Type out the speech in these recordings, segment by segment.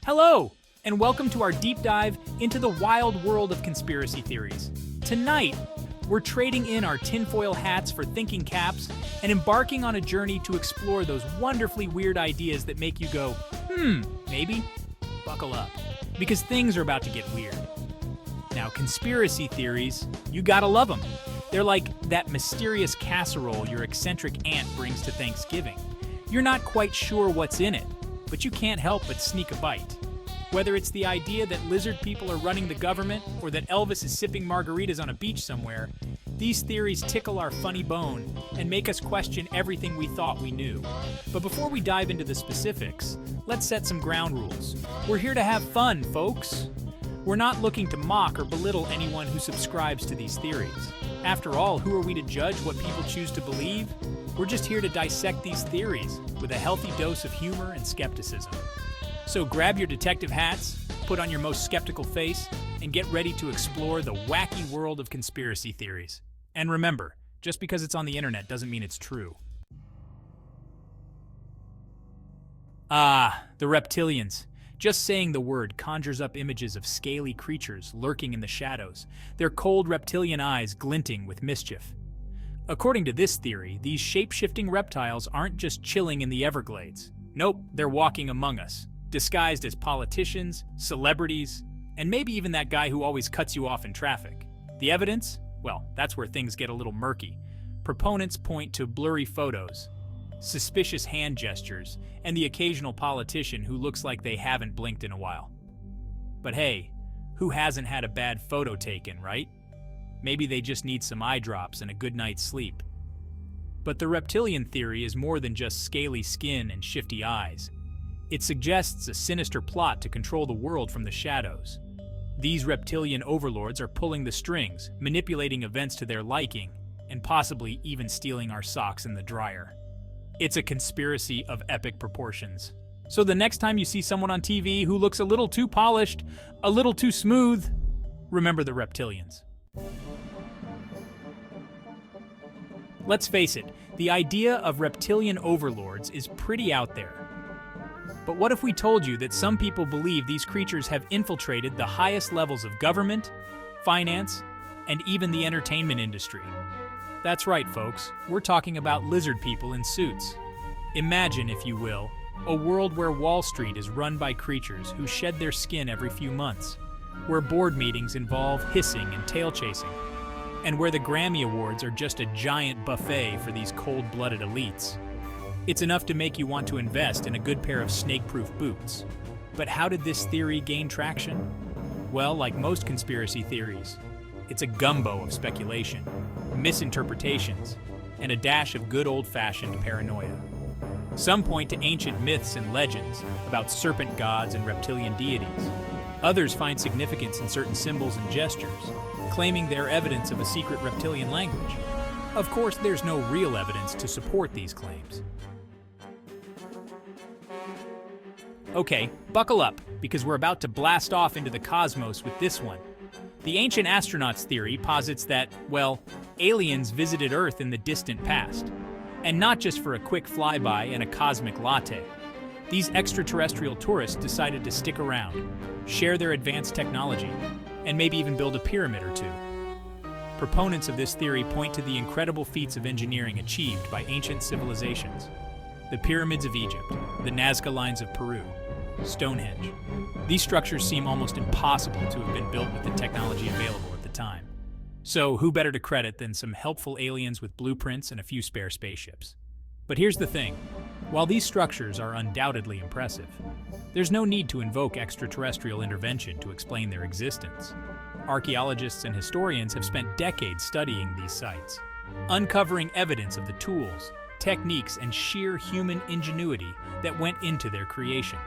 Hello, and welcome to our deep dive into the wild world of conspiracy theories. Tonight, we're trading in our tinfoil hats for thinking caps and embarking on a journey to explore those wonderfully weird ideas that make you go, maybe? Buckle up, because things are about to get weird. Now, conspiracy theories, you gotta love them. They're like that mysterious casserole your eccentric aunt brings to Thanksgiving. You're not quite sure what's in it, but you can't help but sneak a bite. Whether it's the idea that lizard people are running the government or that Elvis is sipping margaritas on a beach somewhere, these theories tickle our funny bone and make us question everything we thought we knew. But before we dive into the specifics, let's set some ground rules. We're here to have fun, folks. We're not looking to mock or belittle anyone who subscribes to these theories. After all, who are we to judge what people choose to believe? We're just here to dissect these theories with a healthy dose of humor and skepticism. So grab your detective hats, put on your most skeptical face, and get ready to explore the wacky world of conspiracy theories. And remember, just because it's on the internet doesn't mean it's true. The reptilians. Just saying the word conjures up images of scaly creatures lurking in the shadows, their cold reptilian eyes glinting with mischief. According to this theory, these shape-shifting reptiles aren't just chilling in the Everglades. Nope, they're walking among us, disguised as politicians, celebrities, and maybe even that guy who always cuts you off in traffic. The evidence? Well, that's where things get a little murky. Proponents point to blurry photos, suspicious hand gestures, and the occasional politician who looks like they haven't blinked in a while. But hey, who hasn't had a bad photo taken, right? Maybe they just need some eye drops and a good night's sleep. But the reptilian theory is more than just scaly skin and shifty eyes. It suggests a sinister plot to control the world from the shadows. These reptilian overlords are pulling the strings, manipulating events to their liking, and possibly even stealing our socks in the dryer. It's a conspiracy of epic proportions. So the next time you see someone on TV who looks a little too polished, a little too smooth, remember the reptilians. Let's face it, the idea of reptilian overlords is pretty out there. But what if we told you that some people believe these creatures have infiltrated the highest levels of government, finance, and even the entertainment industry? That's right, folks. We're talking about lizard people in suits. Imagine, if you will, a world where Wall Street is run by creatures who shed their skin every few months, where board meetings involve hissing and tail chasing, and where the Grammy Awards are just a giant buffet for these cold-blooded elites. It's enough to make you want to invest in a good pair of snake-proof boots. But how did this theory gain traction? Well, like most conspiracy theories, it's a gumbo of speculation, misinterpretations, and a dash of good old-fashioned paranoia. Some point to ancient myths and legends about serpent gods and reptilian deities. Others find significance in certain symbols and gestures, claiming they're evidence of a secret reptilian language. Of course, there's no real evidence to support these claims. Okay, buckle up, because we're about to blast off into the cosmos with this one. The ancient astronauts theory posits that, well, aliens visited Earth in the distant past. And not just for a quick flyby and a cosmic latte. These extraterrestrial tourists decided to stick around, share their advanced technology, and maybe even build a pyramid or two. Proponents of this theory point to the incredible feats of engineering achieved by ancient civilizations. The pyramids of Egypt, the Nazca lines of Peru, Stonehenge. These structures seem almost impossible to have been built with the technology available at the time. So who better to credit than some helpful aliens with blueprints and a few spare spaceships? But here's the thing. While these structures are undoubtedly impressive, there's no need to invoke extraterrestrial intervention to explain their existence. Archaeologists and historians have spent decades studying these sites, uncovering evidence of the tools, techniques, and sheer human ingenuity that went into their creation.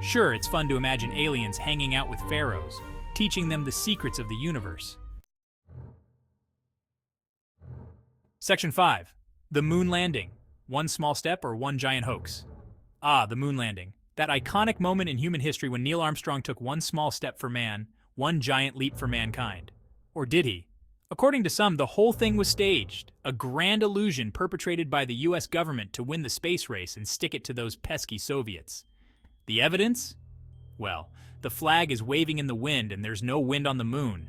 Sure, it's fun to imagine aliens hanging out with pharaohs, teaching them the secrets of the universe. Section 5. The Moon Landing. One small step or one giant hoax? The moon landing. That iconic moment in human history when Neil Armstrong took one small step for man, one giant leap for mankind. Or did he? According to some, the whole thing was staged, a grand illusion perpetrated by the US government to win the space race and stick it to those pesky Soviets. The evidence? Well, the flag is waving in the wind and there's no wind on the moon.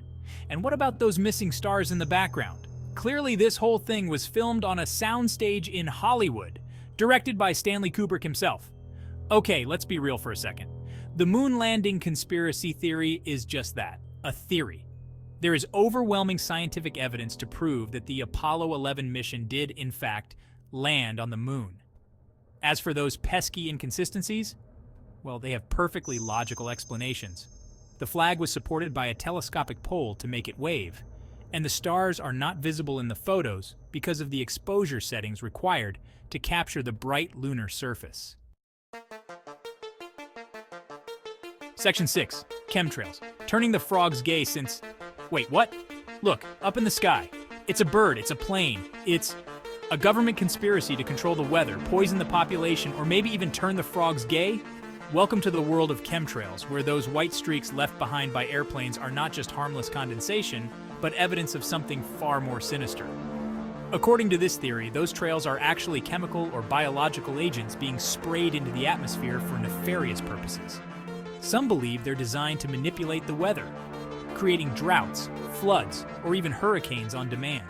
And what about those missing stars in the background? Clearly this whole thing was filmed on a soundstage in Hollywood, directed by Stanley Kubrick himself. Okay, let's be real for a second. The moon landing conspiracy theory is just that, a theory. There is overwhelming scientific evidence to prove that the Apollo 11 mission did, in fact, land on the moon. As for those pesky inconsistencies, well, they have perfectly logical explanations. The flag was supported by a telescopic pole to make it wave, and the stars are not visible in the photos because of the exposure settings required to capture the bright lunar surface. Section 6. Chemtrails. Turning the frogs gay since... Wait, what? Look, up in the sky. It's a bird, it's a plane, it's a government conspiracy to control the weather, poison the population, or maybe even turn the frogs gay? Welcome to the world of chemtrails, where those white streaks left behind by airplanes are not just harmless condensation, but evidence of something far more sinister. According to this theory, those trails are actually chemical or biological agents being sprayed into the atmosphere for nefarious purposes. Some believe they're designed to manipulate the weather, creating droughts, floods, or even hurricanes on demand.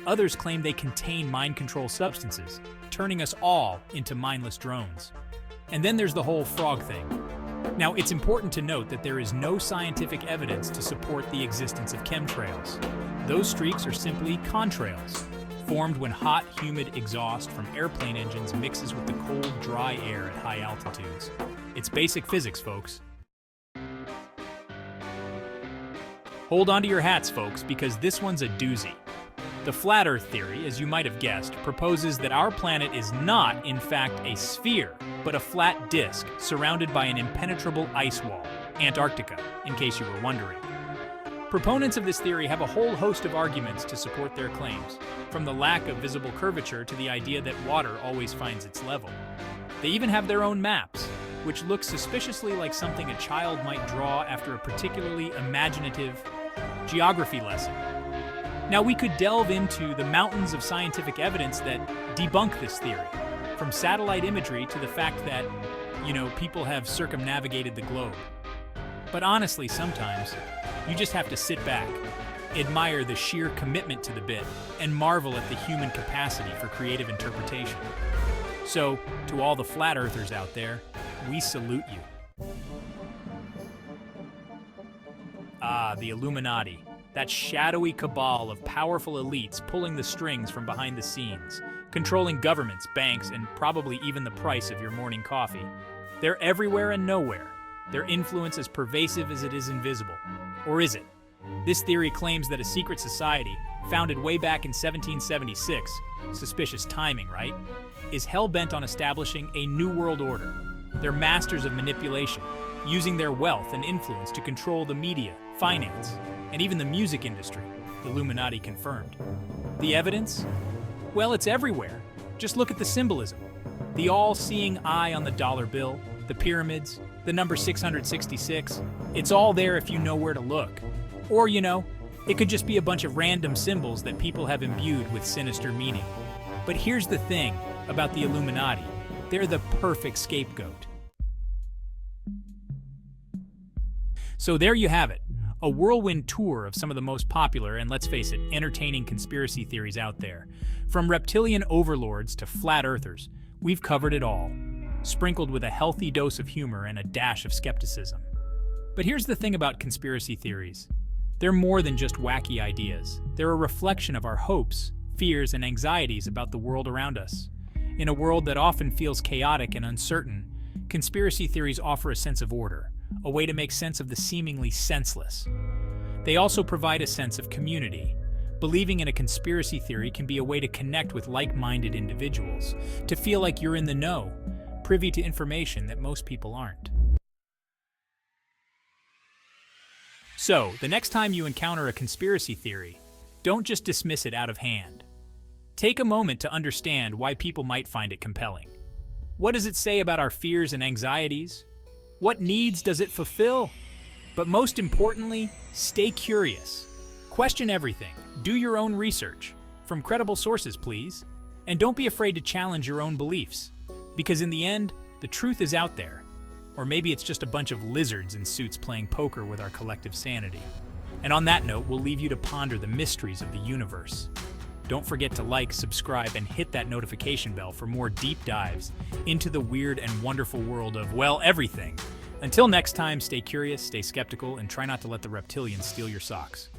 Others claim they contain mind control substances, turning us all into mindless drones. And then there's the whole frog thing. Now, it's important to note that there is no scientific evidence to support the existence of chemtrails. Those streaks are simply contrails, formed when hot, humid exhaust from airplane engines mixes with the cold, dry air at high altitudes. It's basic physics, folks. Hold on to your hats, folks, because this one's a doozy. The flat Earth theory, as you might have guessed, proposes that our planet is not, in fact, a sphere, but a flat disk surrounded by an impenetrable ice wall, Antarctica, in case you were wondering. Proponents of this theory have a whole host of arguments to support their claims, from the lack of visible curvature to the idea that water always finds its level. They even have their own maps, which look suspiciously like something a child might draw after a particularly imaginative geography lesson. Now, we could delve into the mountains of scientific evidence that debunk this theory, from satellite imagery to the fact that, people have circumnavigated the globe. But honestly, sometimes, you just have to sit back, admire the sheer commitment to the bit, and marvel at the human capacity for creative interpretation. So, to all the flat earthers out there, we salute you. Ah, the Illuminati. That shadowy cabal of powerful elites pulling the strings from behind the scenes, controlling governments, banks, and probably even the price of your morning coffee. They're everywhere and nowhere. Their influence is pervasive as it is invisible. Or is it? This theory claims that a secret society, founded way back in 1776, suspicious timing, right, is hell-bent on establishing a new world order. They're masters of manipulation, using their wealth and influence to control the media, finance, and even the music industry, the Illuminati confirmed. The evidence? Well, it's everywhere. Just look at the symbolism. The all-seeing eye on the dollar bill, the pyramids, the number 666. It's all there if you know where to look. Or, it could just be a bunch of random symbols that people have imbued with sinister meaning. But here's the thing about the Illuminati. They're the perfect scapegoat. So there you have it. A whirlwind tour of some of the most popular and, let's face it, entertaining conspiracy theories out there. From reptilian overlords to flat earthers, we've covered it all, sprinkled with a healthy dose of humor and a dash of skepticism. But here's the thing about conspiracy theories. They're more than just wacky ideas. They're a reflection of our hopes, fears, and anxieties about the world around us. In a world that often feels chaotic and uncertain, conspiracy theories offer a sense of order, a way to make sense of the seemingly senseless. They also provide a sense of community. Believing in a conspiracy theory can be a way to connect with like-minded individuals, to feel like you're in the know, privy to information that most people aren't. So, the next time you encounter a conspiracy theory, don't just dismiss it out of hand. Take a moment to understand why people might find it compelling. What does it say about our fears and anxieties? What needs does it fulfill? But most importantly, stay curious. Question everything. Do your own research. From credible sources, please. And don't be afraid to challenge your own beliefs. Because in the end, the truth is out there. Or maybe it's just a bunch of lizards in suits playing poker with our collective sanity. And on that note, we'll leave you to ponder the mysteries of the universe. Don't forget to like, subscribe, and hit that notification bell for more deep dives into the weird and wonderful world of, well, everything. Until next time, stay curious, stay skeptical, and try not to let the reptilians steal your socks.